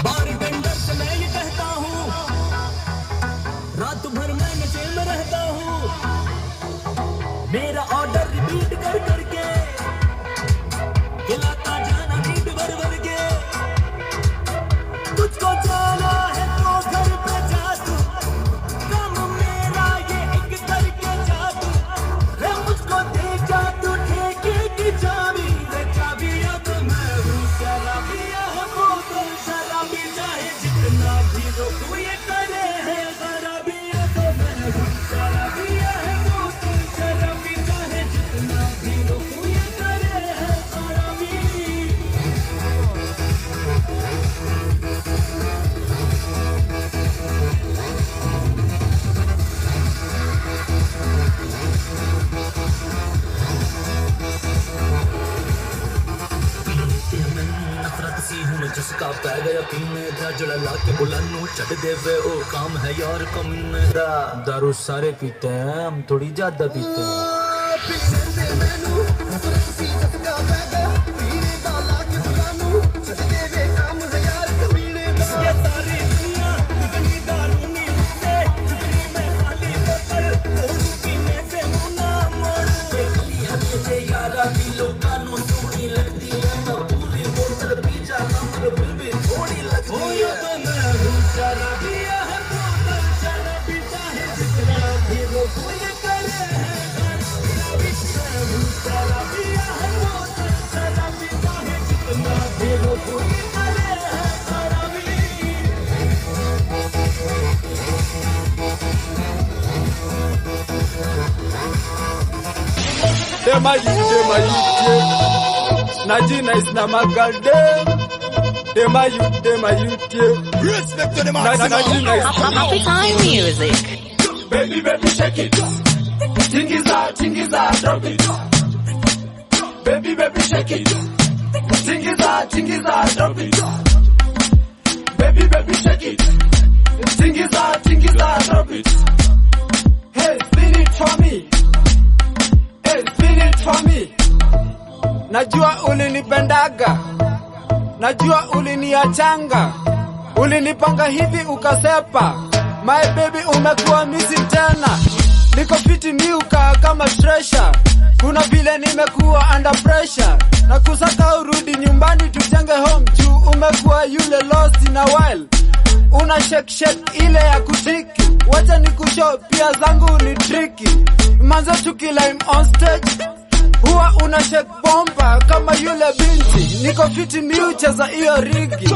Bartender से मैं ये कहता हूँ, रात भर मैं नशे में रहता हूँ। मेरा ऑर्डर रिपीट कर करके खिलाता जाना नीट भर भर के। तुझको जाना है तो घर पे जा तू, काम मेरा ये एक करके जा तू। रे मुझको दे जा तू ठेके की चाबी, रे चाबियां तो मैं हूँ शराबिया है बोतल शराबी, चाहे जितना भी रो तू ये करे है शराबिया तो मैं हूँ शराबिया है बोतल शराबी, चाहे जितना भी रो तू ये करे है शराबी। नफरत सी हूँ मैं जिसका पै गया पीने दा, जड़ा ला के बुलानू छड़ देवे ओ काम है यार कमीने दा। दारू सारे पीते हैं, हम थोड़ी ज्यादा पीते हैं। Dema you, Najina is Namagalde. Dema you, respect to the man. Happy time music. Baby, baby, shake it. Tingiza, drop it. Baby, baby, shake it. Tingiza, drop it. Baby, baby, shake it. Tingiza, drop it. Hey, spin it for me. For me. Najua ulinipendaga, najua uliniachanga, ulinipanga hivi ukasepa. My baby umekuwa missing tena, niko fiti miuka kama treasure. Kuna vile nimekuwa under pressure, na kusaka urudi nyumbani tujenge home juu umekuwa yule lost in a while. Una shake ile ya kutiki, wacha nikushow pia zangu ni tricky. Manza tukilime on stage, huwa una shake bomba kama yule binti. Niko fiti miucheza iyo rigi.